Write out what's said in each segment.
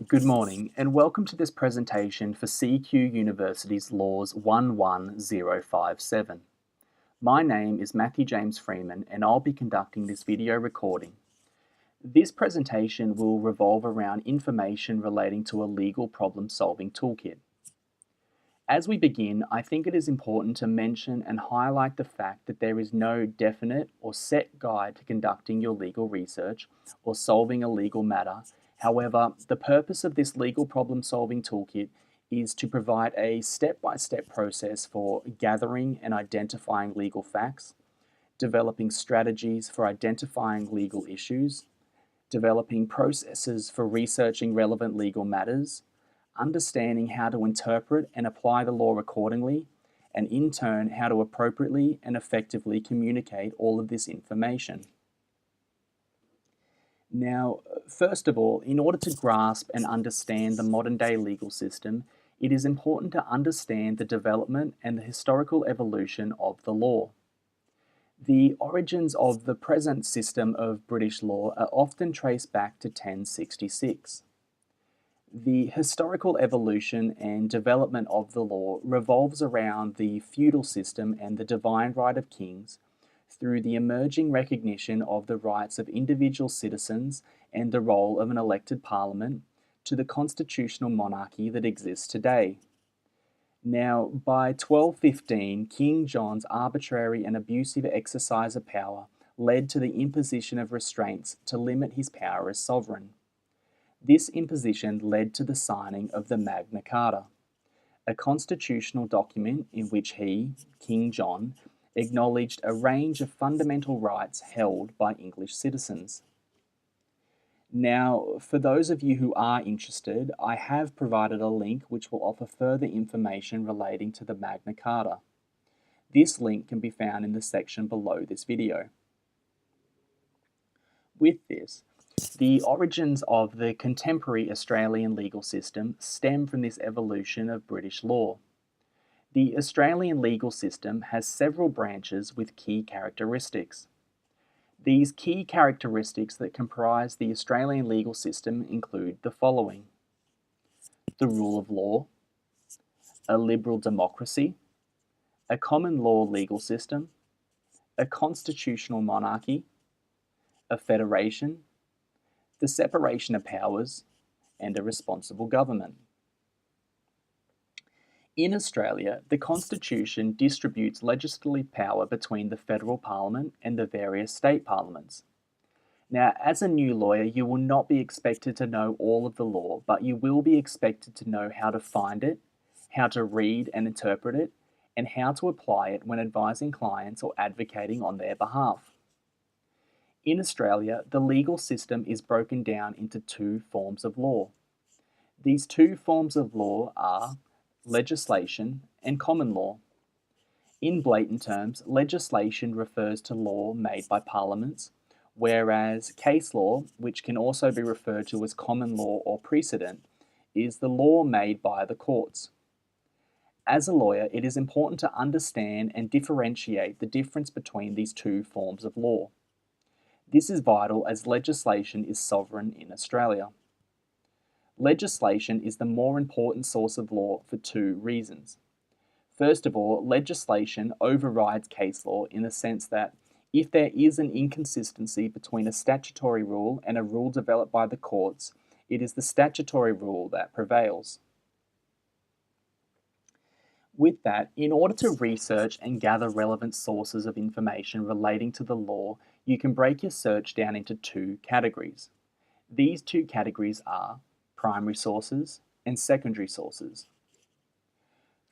Good morning and welcome to this presentation for CQ University's Laws 11057. My name is Matthew James Freeman and I'll be conducting this video recording. This presentation will revolve around information relating to a legal problem-solving toolkit. As we begin, I think it is important to mention and highlight the fact that there is no definite or set guide to conducting your legal research or solving a legal matter. However, the purpose of this legal problem-solving toolkit is to provide a step-by-step process for gathering and identifying legal facts, developing strategies for identifying legal issues, developing processes for researching relevant legal matters, understanding how to interpret and apply the law accordingly, and in turn, how to appropriately and effectively communicate all of this information. Now, first of all, in order to grasp and understand the modern-day legal system, it is important to understand the development and the historical evolution of the law. The origins of the present system of British law are often traced back to 1066. The historical evolution and development of the law revolves around the feudal system and the divine right of kings, through the emerging recognition of the rights of individual citizens and the role of an elected parliament, to the constitutional monarchy that exists today. Now, by 1215, King John's arbitrary and abusive exercise of power led to the imposition of restraints to limit his power as sovereign. This imposition led to the signing of the Magna Carta, a constitutional document in which he, King John, acknowledged a range of fundamental rights held by English citizens. Now, for those of you who are interested, I have provided a link which will offer further information relating to the Magna Carta. This link can be found in the section below this video. With this, the origins of the contemporary Australian legal system stem from this evolution of British law. The Australian legal system has several branches with key characteristics. These key characteristics that comprise the Australian legal system include the following: the rule of law, a liberal democracy, a common law legal system, a constitutional monarchy, a federation, the separation of powers, and a responsible government. In Australia, the Constitution distributes legislative power between the federal parliament and the various state parliaments. Now, as a new lawyer, you will not be expected to know all of the law, but you will be expected to know how to find it, how to read and interpret it, and how to apply it when advising clients or advocating on their behalf. In Australia, the legal system is broken down into two forms of law. These two forms of law are legislation and common law. In blatant terms, legislation refers to law made by parliaments, whereas case law, which can also be referred to as common law or precedent, is the law made by the courts. As a lawyer, it is important to understand and differentiate the difference between these two forms of law. This is vital as legislation is sovereign in Australia. Legislation is the more important source of law for two reasons. First of all, legislation overrides case law in the sense that if there is an inconsistency between a statutory rule and a rule developed by the courts, it is the statutory rule that prevails. With that, in order to research and gather relevant sources of information relating to the law, you can break your search down into two categories. These two categories are primary sources and secondary sources.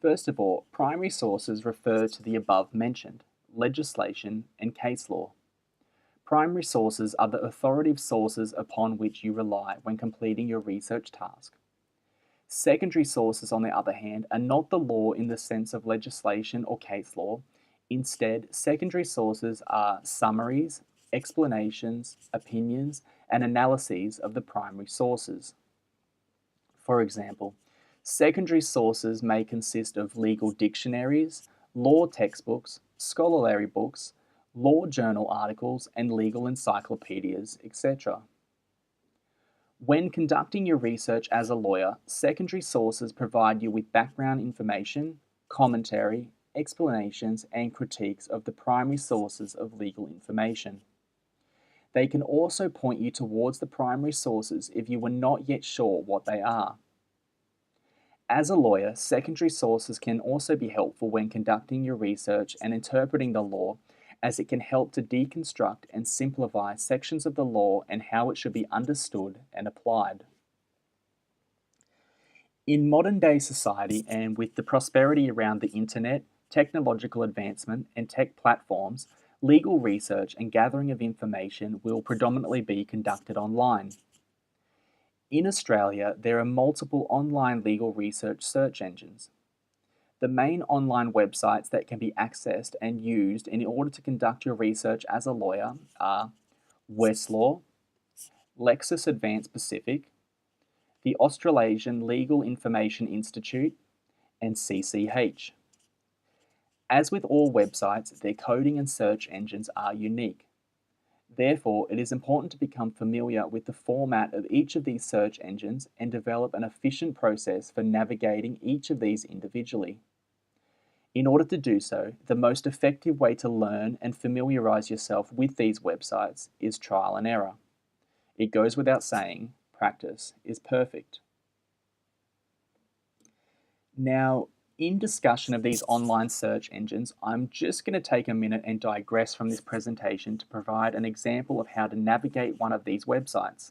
First of all, primary sources refer to the above mentioned, legislation and case law. Primary sources are the authoritative sources upon which you rely when completing your research task. Secondary sources, on the other hand, are not the law in the sense of legislation or case law. Instead, secondary sources are summaries, explanations, opinions, and analyses of the primary sources. For example, secondary sources may consist of legal dictionaries, law textbooks, scholarly books, law journal articles, and legal encyclopedias, etc. When conducting your research as a lawyer, secondary sources provide you with background information, commentary, explanations, and critiques of the primary sources of legal information. They can also point you towards the primary sources if you were not yet sure what they are. As a lawyer, secondary sources can also be helpful when conducting your research and interpreting the law, as it can help to deconstruct and simplify sections of the law and how it should be understood and applied. In modern day society, and with the prosperity around the internet, technological advancement, and tech platforms, legal research and gathering of information will predominantly be conducted online. In Australia, there are multiple online legal research search engines. The main online websites that can be accessed and used in order to conduct your research as a lawyer are Westlaw, Lexis Advanced Pacific, the Australasian Legal Information Institute, and CCH. As with all websites, their coding and search engines are unique. Therefore, it is important to become familiar with the format of each of these search engines and develop an efficient process for navigating each of these individually. In order to do so, the most effective way to learn and familiarize yourself with these websites is trial and error. It goes without saying, practice is perfect. Now, in discussion of these online search engines, I'm just going to take a minute and digress from this presentation to provide an example of how to navigate one of these websites.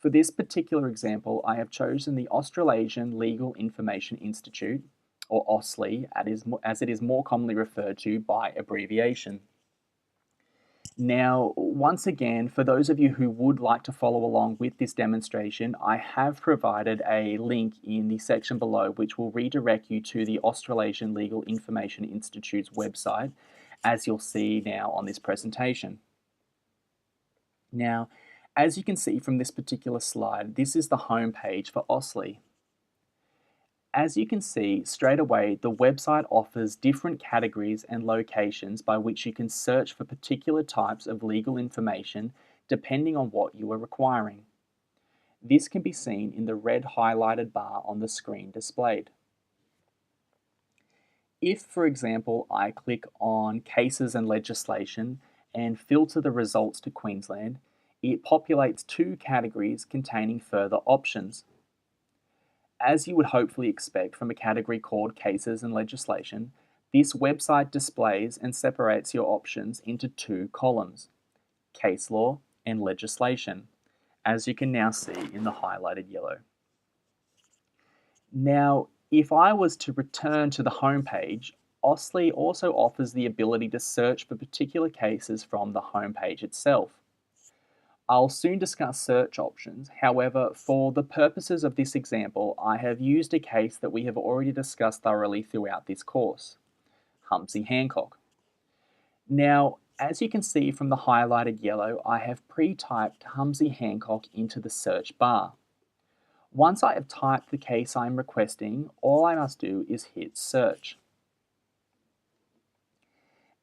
For this particular example, I have chosen the Australasian Legal Information Institute, or AUSLI, as it is more commonly referred to by abbreviation. Now, once again, for those of you who would like to follow along with this demonstration, I have provided a link in the section below which will redirect you to the Australasian Legal Information Institute's website, as you'll see now on this presentation. Now, as you can see from this particular slide, this is the home page for AUSLI. As you can see straight away, the website offers different categories and locations by which you can search for particular types of legal information depending on what you are requiring. This can be seen in the red highlighted bar on the screen displayed. If, for example, I click on Cases and Legislation and filter the results to Queensland, it populates two categories containing further options. As you would hopefully expect from a category called Cases and Legislation, this website displays and separates your options into two columns, Case Law and Legislation, as you can now see in the highlighted yellow. Now, if I was to return to the home page, AUSLI also offers the ability to search for particular cases from the home page itself. I'll soon discuss search options. However, for the purposes of this example, I have used a case that we have already discussed thoroughly throughout this course, Humsey Hancock. Now, as you can see from the highlighted yellow, I have pre-typed Humsey Hancock into the search bar. Once I have typed the case I'm requesting, all I must do is hit search.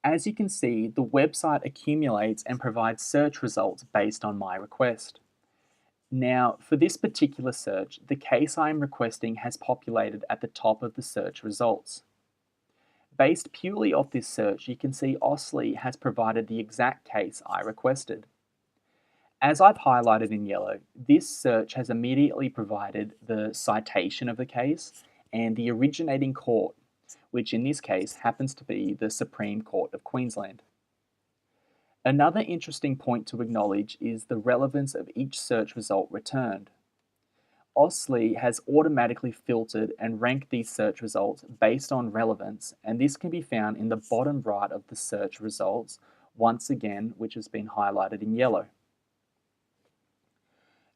As you can see, the website accumulates and provides search results based on my request. Now, for this particular search, the case I am requesting has populated at the top of the search results. Based purely off this search, you can see AUSLI has provided the exact case I requested. As I've highlighted in yellow, this search has immediately provided the citation of the case and the originating court, which in this case happens to be the Supreme Court of Queensland. Another interesting point to acknowledge is the relevance of each search result returned. AUSLI has automatically filtered and ranked these search results based on relevance, and this can be found in the bottom right of the search results, once again, which has been highlighted in yellow.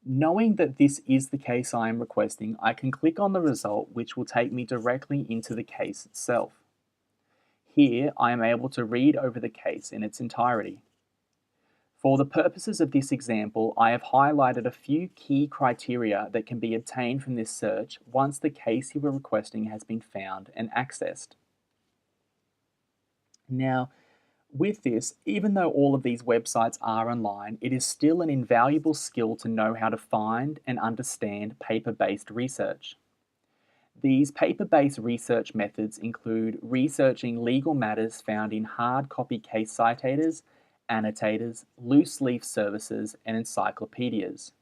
Knowing that this is the case I am requesting, I can click on the result, which will take me directly into the case itself. Here, I am able to read over the case in its entirety. For the purposes of this example, I have highlighted a few key criteria that can be obtained from this search once the case you are requesting has been found and accessed. Now, With this, even though all of these websites are online, it is still an invaluable skill to know how to find and understand paper-based research. These paper-based research methods include researching legal matters found in hard copy case citators, annotators, loose leaf services, and encyclopedias.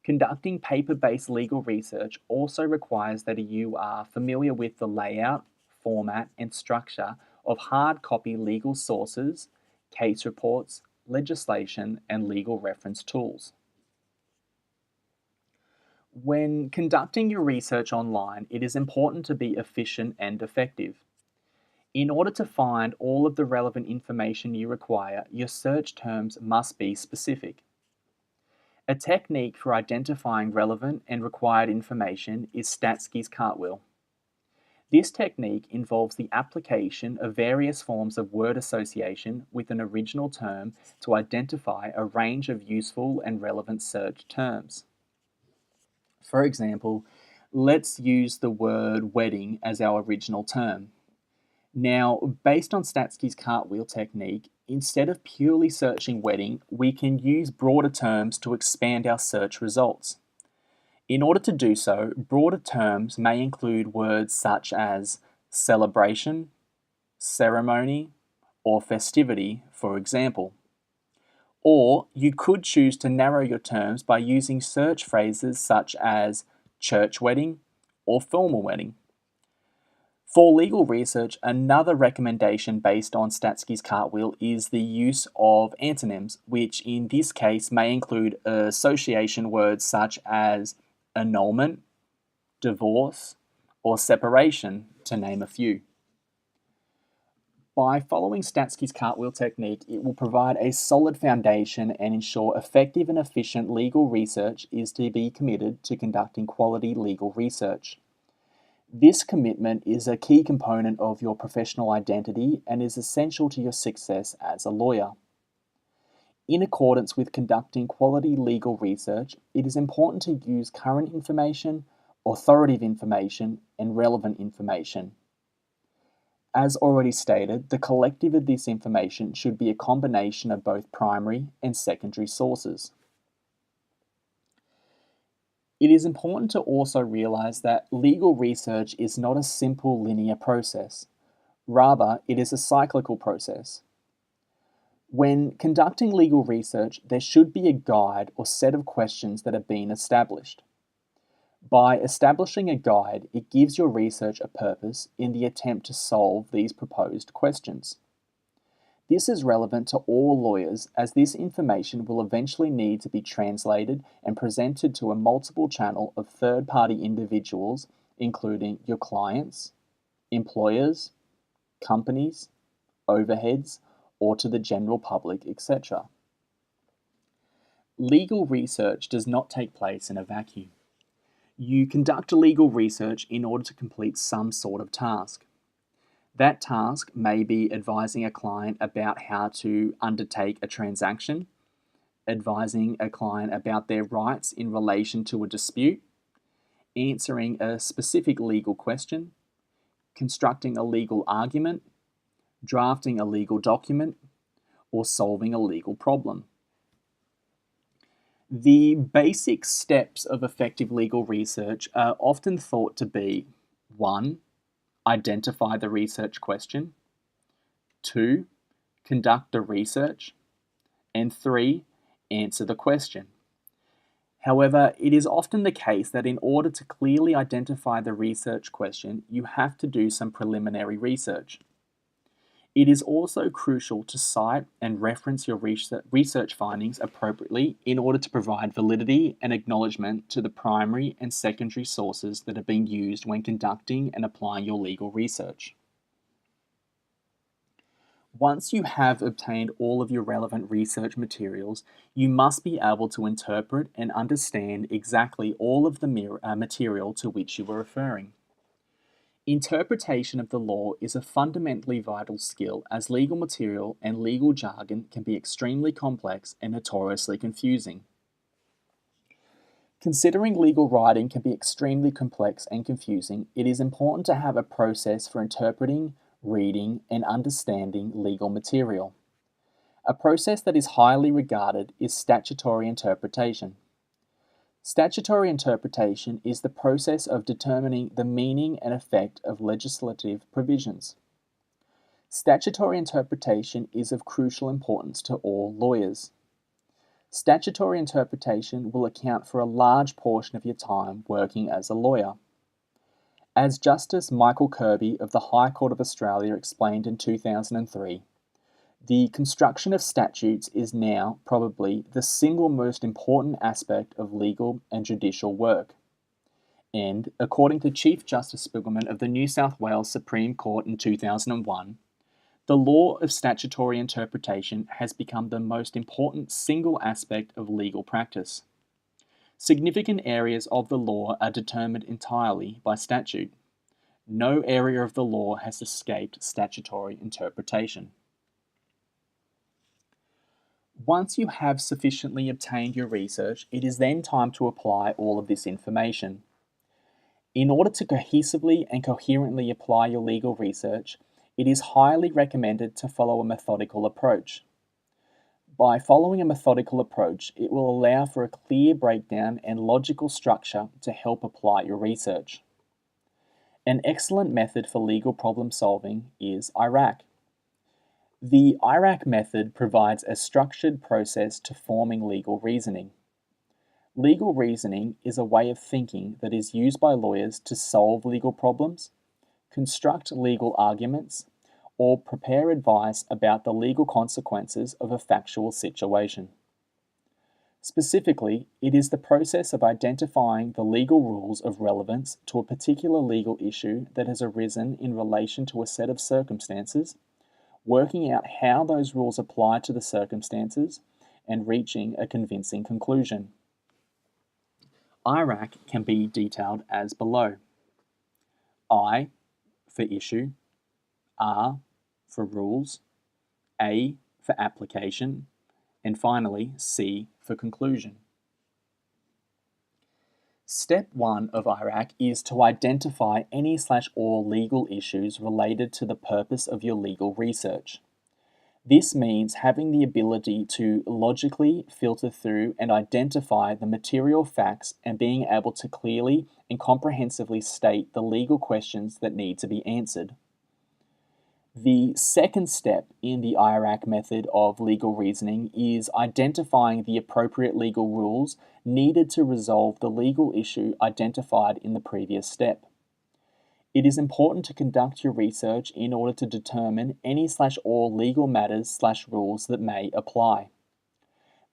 Conducting paper-based legal research also requires that you are familiar with the layout, format, and structure of hard copy legal sources, case reports, legislation, and legal reference tools. When conducting your research online, it is important to be efficient and effective. In order to find all of the relevant information you require, your search terms must be specific. A technique for identifying relevant and required information is Statsky's cartwheel. This technique involves the application of various forms of word association with an original term to identify a range of useful and relevant search terms. For example, let's use the word wedding as our original term. Now, based on Statsky's cartwheel technique, instead of purely searching wedding, we can use broader terms to expand our search results. In order to do so, broader terms may include words such as celebration, ceremony, or festivity, for example. Or you could choose to narrow your terms by using search phrases such as church wedding or formal wedding. For legal research, another recommendation based on Statsky's cartwheel is the use of antonyms, which in this case may include association words such as annulment, divorce, or separation, to name a few. By following Statsky's cartwheel technique, it will provide a solid foundation and ensure effective and efficient legal research is to be committed to conducting quality legal research. This commitment is a key component of your professional identity and is essential to your success as a lawyer. In accordance with conducting quality legal research, it is important to use current information, authoritative information, and relevant information. As already stated, the collective of this information should be a combination of both primary and secondary sources. It is important to also realize that legal research is not a simple linear process. Rather, it is a cyclical process. When conducting legal research, there should be a guide or set of questions that have been established. By establishing a guide, it gives your research a purpose in the attempt to solve these proposed questions. This is relevant to all lawyers as this information will eventually need to be translated and presented to a multiple channel of third-party individuals, including your clients, employers, companies, overheads, or to the general public, etc. Legal research does not take place in a vacuum. You conduct legal research in order to complete some sort of task. That task may be advising a client about how to undertake a transaction, advising a client about their rights in relation to a dispute, answering a specific legal question, constructing a legal argument, drafting a legal document, or solving a legal problem. The basic steps of effective legal research are often thought to be 1. Identify the research question, 2. Conduct the research, and 3. Answer the question. However, it is often the case that in order to clearly identify the research question, you have to do some preliminary research. It is also crucial to cite and reference your research findings appropriately in order to provide validity and acknowledgement to the primary and secondary sources that are being used when conducting and applying your legal research. Once you have obtained all of your relevant research materials, you must be able to interpret and understand exactly all of the material to which you are referring. Interpretation of the law is a fundamentally vital skill as legal material and legal jargon can be extremely complex and notoriously confusing. Considering legal writing can be extremely complex and confusing, it is important to have a process for interpreting, reading, and understanding legal material. A process that is highly regarded is statutory interpretation. Statutory interpretation is the process of determining the meaning and effect of legislative provisions. Statutory interpretation is of crucial importance to all lawyers. Statutory interpretation will account for a large portion of your time working as a lawyer. As Justice Michael Kirby of the High Court of Australia explained in 2003, the construction of statutes is now probably the single most important aspect of legal and judicial work. And according to Chief Justice Spiegelman of the New South Wales Supreme Court in 2001, the law of statutory interpretation has become the most important single aspect of legal practice. Significant areas of the law are determined entirely by statute. No area of the law has escaped statutory interpretation. Once you have sufficiently obtained your research, it is then time to apply all of this information. In order to cohesively and coherently apply your legal research, it is highly recommended to follow a methodical approach. By following a methodical approach, it will allow for a clear breakdown and logical structure to help apply your research. An excellent method for legal problem solving is IRAC. The IRAC method provides a structured process to forming legal reasoning. Legal reasoning is a way of thinking that is used by lawyers to solve legal problems, construct legal arguments, or prepare advice about the legal consequences of a factual situation. Specifically, it is the process of identifying the legal rules of relevance to a particular legal issue that has arisen in relation to a set of circumstances, working out how those rules apply to the circumstances, and reaching a convincing conclusion. IRAC can be detailed as below. I for issue, R for rules, A for application, and finally C for conclusion. Step 1 of IRAC is to identify any/all legal issues related to the purpose of your legal research. This means having the ability to logically filter through and identify the material facts and being able to clearly and comprehensively state the legal questions that need to be answered. The second step in the IRAC method of legal reasoning is identifying the appropriate legal rules needed to resolve the legal issue identified in the previous step. It is important to conduct your research in order to determine any/all legal matters/rules that may apply.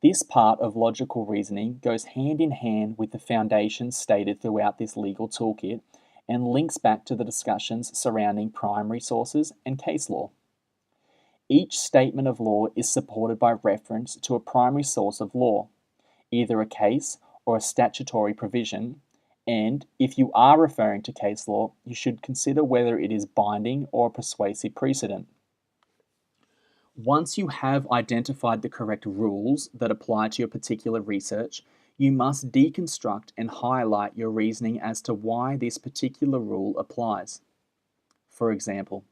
This part of logical reasoning goes hand in hand with the foundations stated throughout this legal toolkit and links back to the discussions surrounding primary sources and case law. Each statement of law is supported by reference to a primary source of law, either a case or a statutory provision, and if you are referring to case law, you should consider whether it is binding or a persuasive precedent. Once you have identified the correct rules that apply to your particular research, you must deconstruct and highlight your reasoning as to why this particular rule applies. For example,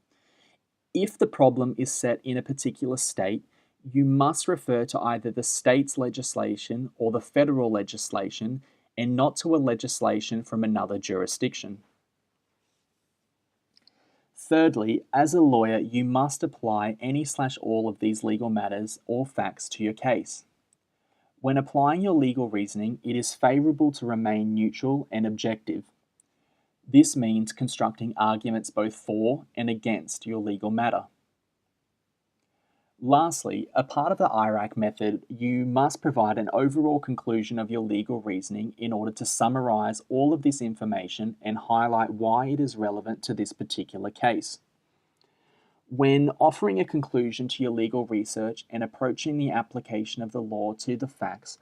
if the problem is set in a particular state, you must refer to either the state's legislation or the federal legislation and not to a legislation from another jurisdiction. Thirdly, as a lawyer, you must apply any/all of these legal matters or facts to your case. When applying your legal reasoning, it is favorable to remain neutral and objective. This means constructing arguments both for and against your legal matter. Lastly, a part of the IRAC method, you must provide an overall conclusion of your legal reasoning in order to summarize all of this information and highlight why it is relevant to this particular case. When offering a conclusion to your legal research and approaching the application of the law to the facts,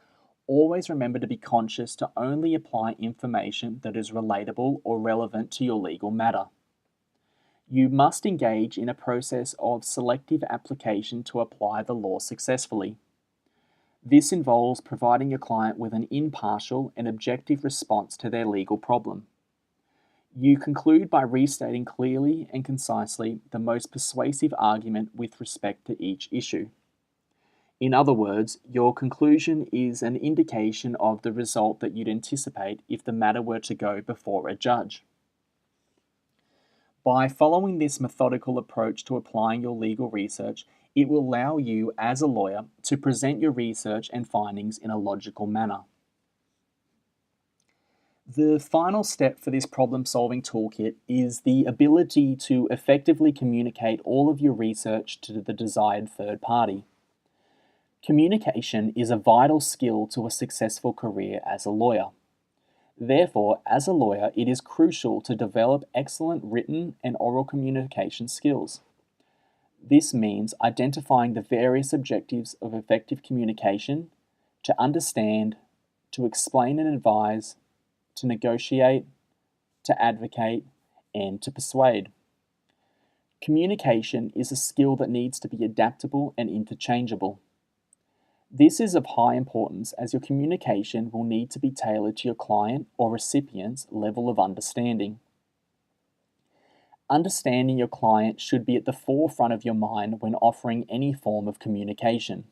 always remember to be conscious to only apply information that is relatable or relevant to your legal matter. You must engage in a process of selective application to apply the law successfully. This involves providing your client with an impartial and objective response to their legal problem. You conclude by restating clearly and concisely the most persuasive argument with respect to each issue. In other words, your conclusion is an indication of the result that you'd anticipate if the matter were to go before a judge. By following this methodical approach to applying your legal research, it will allow you as a lawyer to present your research and findings in a logical manner. The final step for this problem-solving toolkit is the ability to effectively communicate all of your research to the desired third party. Communication is a vital skill to a successful career as a lawyer. Therefore, as a lawyer, it is crucial to develop excellent written and oral communication skills. This means identifying the various objectives of effective communication, to understand, to explain and advise, to negotiate, to advocate, and to persuade. Communication is a skill that needs to be adaptable and interchangeable. This is of high importance as your communication will need to be tailored to your client or recipient's level of understanding. Understanding your client should be at the forefront of your mind when offering any form of communication.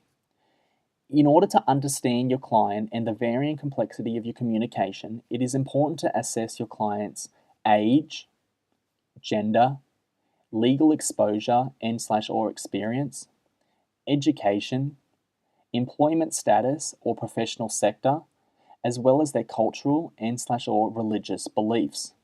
In order to understand your client and the varying complexity of your communication, it is important to assess your client's age, gender, legal exposure and/or experience, education, employment status or professional sector, as well as their cultural and/or religious beliefs.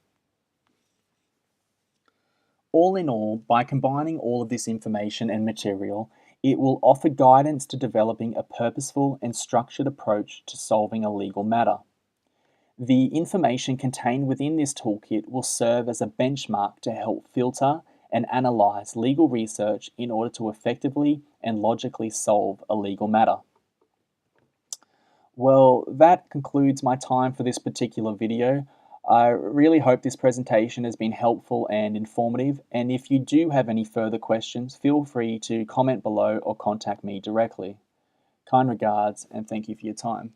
All in all, by combining all of this information and material, it will offer guidance to developing a purposeful and structured approach to solving a legal matter. The information contained within this toolkit will serve as a benchmark to help filter and analyze legal research in order to effectively and logically solve a legal matter. Well, that concludes my time for this particular video. I really hope this presentation has been helpful and informative, and if you do have any further questions, feel free to comment below or contact me directly. Kind regards, and thank you for your time.